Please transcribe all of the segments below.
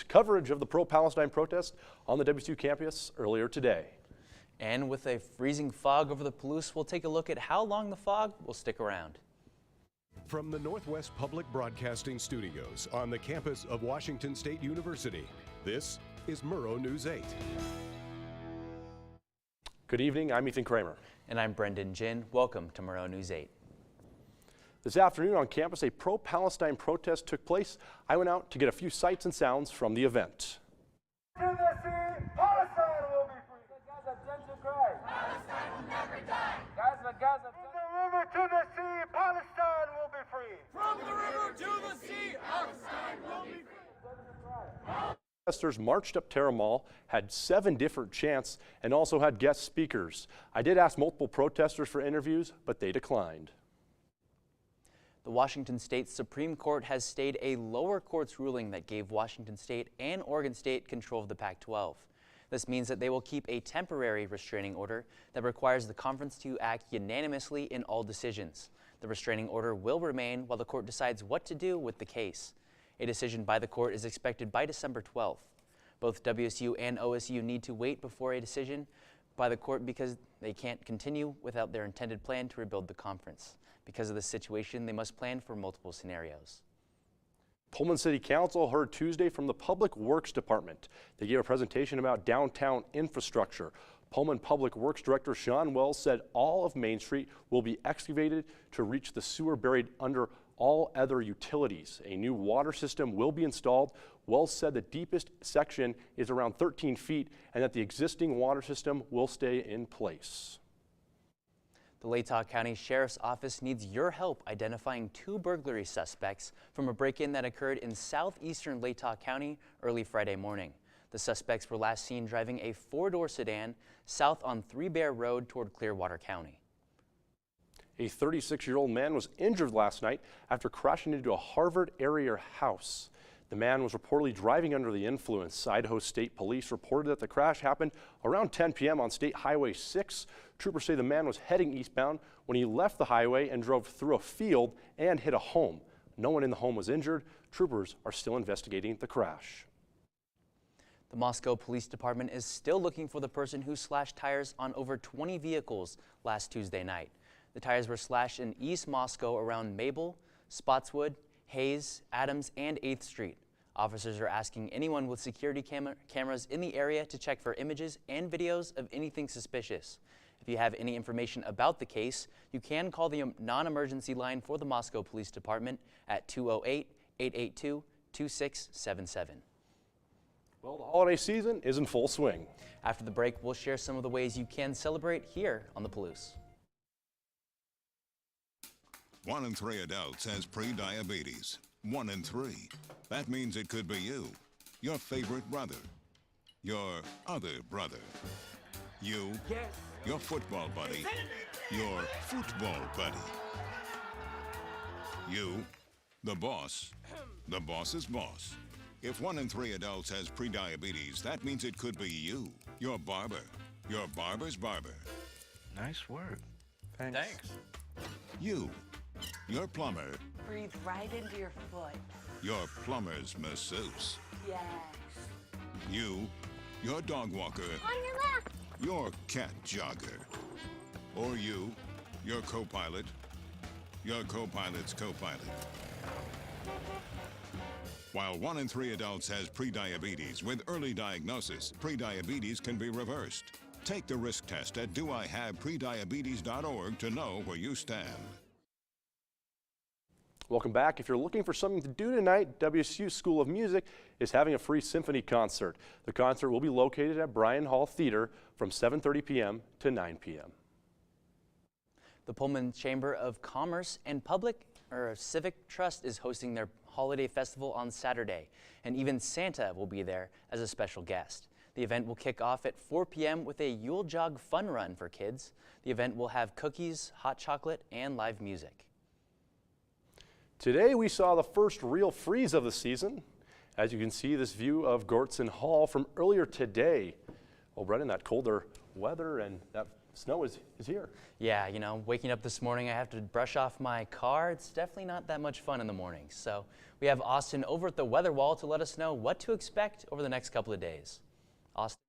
Coverage of the pro-Palestine protest on the WSU campus earlier today. And with a freezing fog over the Palouse, we'll take a look at how long the fog will stick around. From the Northwest Public Broadcasting Studios on the campus of Washington State University, this is Murrow News 8. Good evening, I'm Ethan Kramer. And I'm Brendan Jin. Welcome to Murrow News 8. This afternoon on campus, a pro-Palestine protest took place. I went out to get a few sights and sounds from the event. To the sea, Palestine will be free. Gaza, gentle cry. Palestine will never die. Gaza, Gaza. From the river to the sea, Palestine will be free. From the river to the sea, Palestine will be free. Protesters marched up Terra Mall, had 7 different chants, and also had guest speakers. I did ask multiple protesters for interviews, but they declined. The Washington State Supreme Court has stayed a lower court's ruling that gave Washington State and Oregon State control of the Pac-12. This means that they will keep a temporary restraining order that requires the conference to act unanimously in all decisions. The restraining order will remain while the court decides what to do with the case. A decision by the court is expected by December 12th. Both WSU and OSU need to wait before a decision by the court because they can't continue without their intended plan to rebuild the conference. Because of this situation, they must plan for multiple scenarios. Pullman City Council heard Tuesday from the Public Works Department. They gave a presentation about downtown infrastructure. Pullman Public Works Director Sean Wells said all of Main Street will be excavated to reach the sewer buried under all other utilities. A new water system will be installed. Wells said the deepest section is around 13 feet and that the existing water system will stay in place. The Latah County Sheriff's Office needs your help identifying 2 burglary suspects from a break-in that occurred in southeastern Latah County early Friday morning. The suspects were last seen driving a 4-door sedan south on 3 Bear Road toward Clearwater County. A 36-year-old man was injured last night after crashing into a Harvard area house. The man was reportedly driving under the influence. Idaho State Police reported that the crash happened around 10 p.m. on State Highway 6. Troopers say the man was heading eastbound when he left the highway and drove through a field and hit a home. No one in the home was injured. Troopers are still investigating the crash. The Moscow Police Department is still looking for the person who slashed tires on over 20 vehicles last Tuesday night. The tires were slashed in East Moscow around Mabel, Spotswood, Hayes, Adams, and 8th Street. Officers are asking anyone with security cameras in the area to check for images and videos of anything suspicious. If you have any information about the case, you can call the non-emergency line for the Moscow Police Department at 208-882-2677. Well, the holiday season is in full swing. After the break, we'll share some of the ways you can celebrate here on the Palouse. 1 in 3 adults has pre-diabetes. 1 in 3. That means it could be you, your favorite brother, your other brother, you, your football buddy, your football buddy, you, the boss's boss. If 1 in 3 adults has pre-diabetes, that means it could be you, your barber, your barber's barber. Nice work. Thanks. You, your plumber. Breathe right into your foot. Your plumber's masseuse. Yes. You, your dog walker. On your left. Your cat jogger. Or you, your co-pilot. Your co-pilot's co-pilot. While 1 in 3 adults has prediabetes, with early diagnosis, prediabetes can be reversed. Take the risk test at doihaveprediabetes.org to know where you stand. Welcome back. If you're looking for something to do tonight, WSU School of Music is having a free symphony concert. The concert will be located at Bryan Hall Theater from 7:30 p.m. to 9 p.m. The Pullman Chamber of Commerce and Civic Trust is hosting their holiday festival on Saturday, and even Santa will be there as a special guest. The event will kick off at 4 p.m. with a Yule Jog fun run for kids. The event will have cookies, hot chocolate, and live music. Today we saw the first real freeze of the season. As you can see, this view of Gortson Hall from earlier today. Well, Brendan, that colder weather and that Snow is here. Yeah, you know, waking up this morning, I have to brush off my car. It's definitely not that much fun in the morning. So we have Austin over at the weather wall to let us know what to expect over the next couple of days. Austin.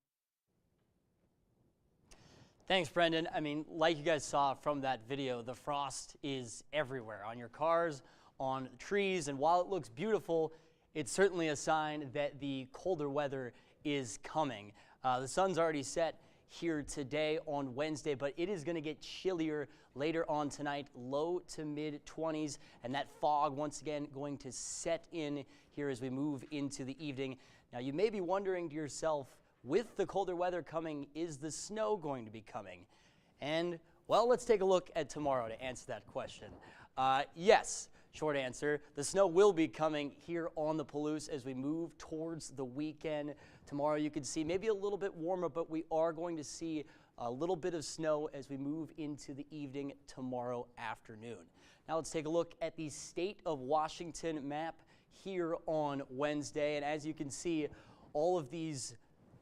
Thanks, Brendan. I mean, like you guys saw from that video, the frost is everywhere on your cars, on trees, and while it looks beautiful, it's certainly a sign that the colder weather is coming. The sun's already set here today on Wednesday, but it is going to get chillier later on tonight, low to mid 20s, and that fog once again going to set in here as we move into the evening. Now, you may be wondering to yourself, with the colder weather coming, is the snow going to be coming? And, well, let's take a look at tomorrow to answer that question. Yes, short answer. The snow will be coming here on the Palouse as we move towards the weekend. Tomorrow you can see maybe a little bit warmer, but we are going to see a little bit of snow as we move into the evening tomorrow afternoon. Now let's take a look at the state of Washington map here on Wednesday. And as you can see, all of these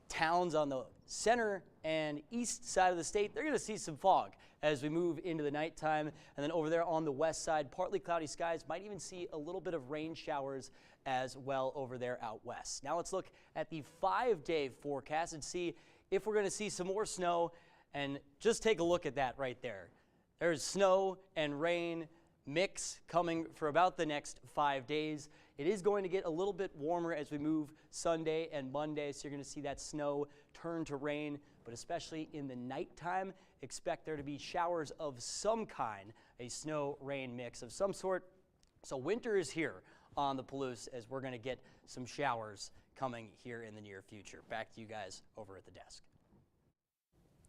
towns on the center and east side of the state, they're going to see some fog as we move into the nighttime. And then over there on the west side, partly cloudy skies, might even see a little bit of rain showers as well over there out west. Now let's look at the 5-day forecast and see if we're going to see some more snow. And just take a look at that right there. There's snow and rain mix coming for about the next 5 days. It is going to get a little bit warmer as we move Sunday and Monday, so you're going to see that snow turn to rain, but especially in the nighttime, expect there to be showers of some kind, a snow-rain mix of some sort. So winter is here on the Palouse as we're going to get some showers coming here in the near future. Back to you guys over at the desk.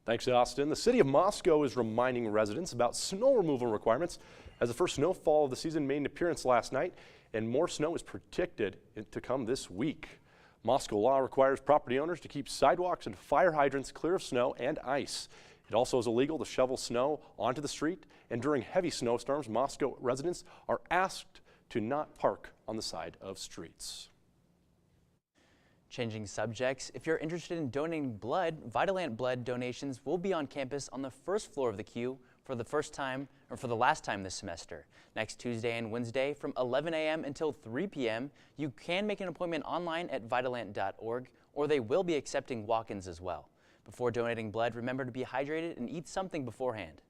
Thanks, Austin. The city of Moscow is reminding residents about snow removal requirements as the first snowfall of the season made an appearance last night, and more snow is predicted to come this week. Moscow law requires property owners to keep sidewalks and fire hydrants clear of snow and ice. It also is illegal to shovel snow onto the street, and during heavy snowstorms, Moscow residents are asked to not park on the side of streets. Changing subjects, if you're interested in donating blood, Vitalant blood donations will be on campus on the first floor of the queue for the last time this semester. Next Tuesday and Wednesday from 11 a.m. until 3 p.m. You can make an appointment online at vitalant.org, or they will be accepting walk-ins as well. Before donating blood, remember to be hydrated and eat something beforehand.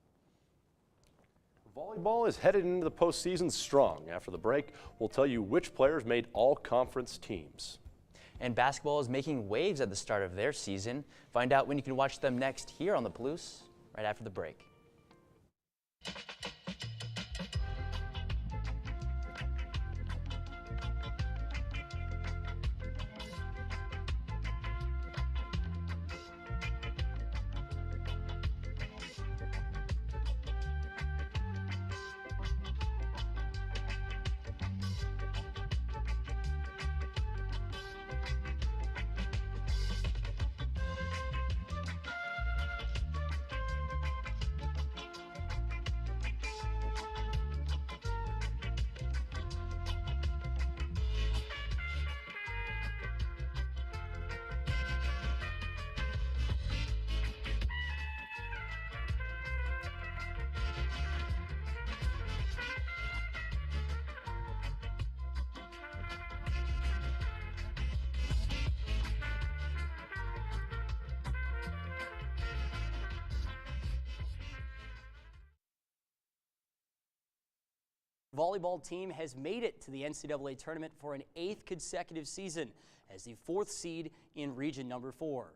Volleyball is headed into the postseason strong. After the break, we'll tell you which players made all-conference teams. And basketball is making waves at the start of their season. Find out when you can watch them next here on the Palouse, right after the break. Volleyball team has made it to the NCAA tournament for an 8th consecutive season as the 4th seed in region number 4.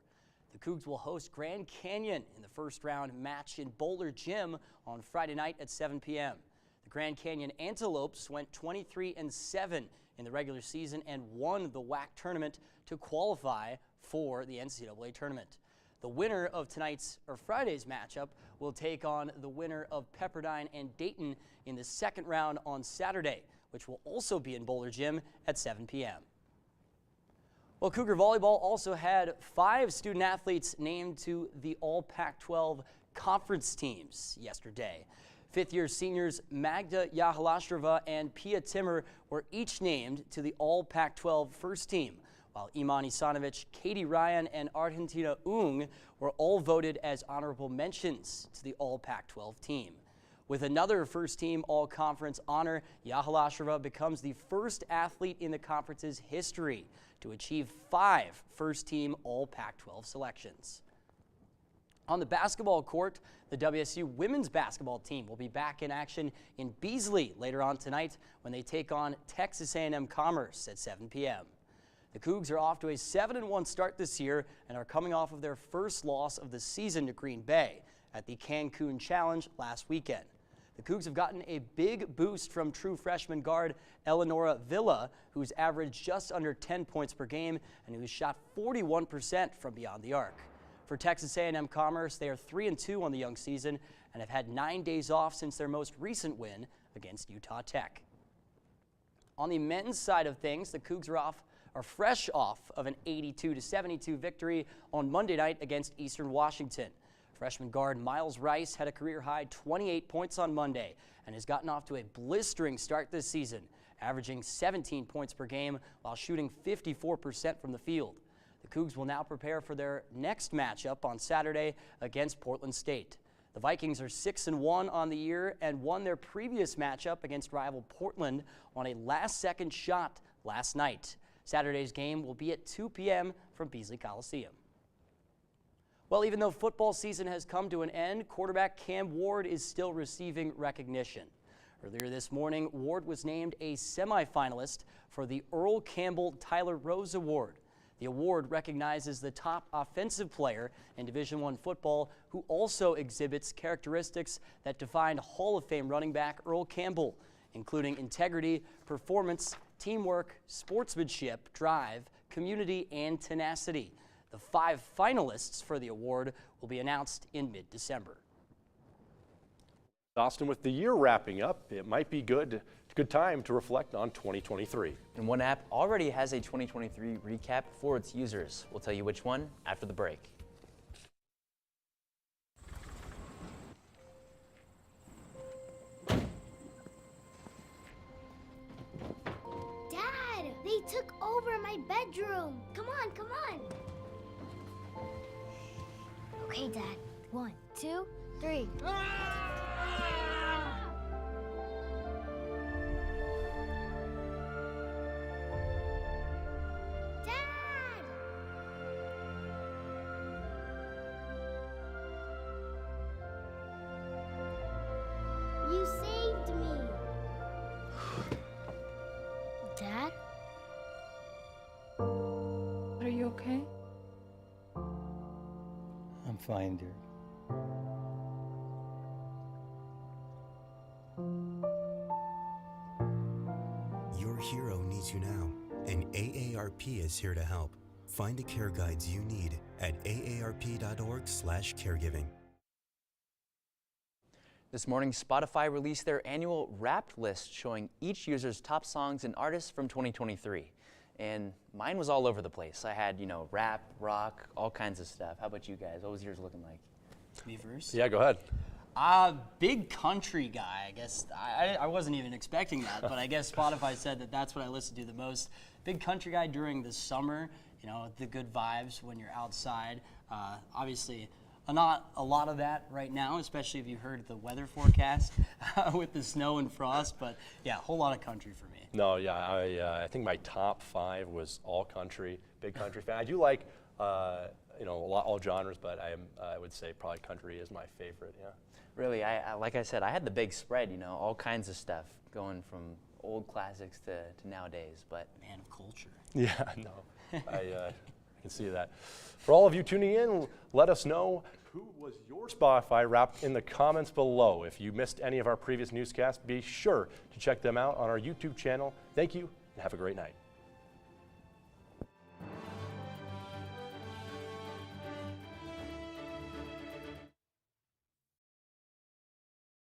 The Cougs will host Grand Canyon in the first round match in Boulder Gym on Friday night at 7 p.m. The Grand Canyon Antelopes went 23-7 in the regular season and won the WAC tournament to qualify for the NCAA tournament. The winner of Friday's matchup will take on the winner of Pepperdine and Dayton in the second round on Saturday, which will also be in Boulder Gym at 7 p.m. Well, Cougar Volleyball also had 5 student athletes named to the All Pac-12 conference teams yesterday. Fifth-year seniors Magda Yahalastrova and Pia Timmer were each named to the All Pac-12 first team, while Iman Isanovic, Katie Ryan, and Argentina Ung were all voted as honorable mentions to the All Pac-12 team. With another first-team All-Conference honor, Yahalashrava becomes the first athlete in the conference's history to achieve 5 first-team All Pac-12 selections. On the basketball court, the WSU women's basketball team will be back in action in Beasley later on tonight when they take on Texas A&M Commerce at 7 p.m. The Cougs are off to a 7-1 start this year and are coming off of their first loss of the season to Green Bay at the Cancun Challenge last weekend. The Cougs have gotten a big boost from true freshman guard Eleonora Villa, who's averaged just under 10 points per game and who's shot 41% from beyond the arc. For Texas A&M Commerce, they are 3-2 on the young season and have had 9 days off since their most recent win against Utah Tech. On the men's side of things, the Cougs are fresh off of an 82-72 victory on Monday night against Eastern Washington. Freshman guard Miles Rice had a career-high 28 points on Monday and has gotten off to a blistering start this season, averaging 17 points per game while shooting 54% from the field. The Cougs will now prepare for their next matchup on Saturday against Portland State. The Vikings are 6-1 on the year and won their previous matchup against rival Portland on a last-second shot last night. Saturday's game will be at 2 p.m. from Beasley Coliseum. Well, even though football season has come to an end, quarterback Cam Ward is still receiving recognition. Earlier this morning, Ward was named a semifinalist for the Earl Campbell Tyler Rose Award. The award recognizes the top offensive player in Division I football who also exhibits characteristics that defined Hall of Fame running back Earl Campbell, including integrity, performance, teamwork, sportsmanship, drive, community, and tenacity. The 5 finalists for the award will be announced in mid-December. Austin, with the year wrapping up, it might be good time to reflect on 2023. And one app already has a 2023 recap for its users. We'll tell you which one after the break. Dad, they took over my bedroom. Come on, come on. Okay, Dad. 1, 2, 3. You saved me. Dad? Are you okay? I'm fine, dear. Your hero needs you now, and AARP is here to help. Find the care guides you need at aarp.org/caregiving. This morning, Spotify released their annual Wrapped list showing each user's top songs and artists from 2023. And mine was all over the place. I had, rap, rock, all kinds of stuff. How about you guys? What was yours looking like? Me first? Yeah, go ahead. Big country guy, I guess. I wasn't even expecting that, but I guess Spotify said that that's what I listen to the most. Big country guy during the summer, the good vibes when you're outside. Obviously, not a lot of that right now, especially if you heard the weather forecast with the snow and frost, but yeah, a whole lot of country for me. No, yeah, I think my top 5 was all country, big country fan. I do like, all genres, but I would say probably country is my favorite, yeah. Really, like I said, I had the big spread, all kinds of stuff going from old classics to nowadays, but. Man of culture. Yeah, no, I can see that. For all of you tuning in, let us know who was your Spotify Wrapped in the comments below. If you missed any of our previous newscasts, be sure to check them out on our YouTube channel. Thank you, and have a great night.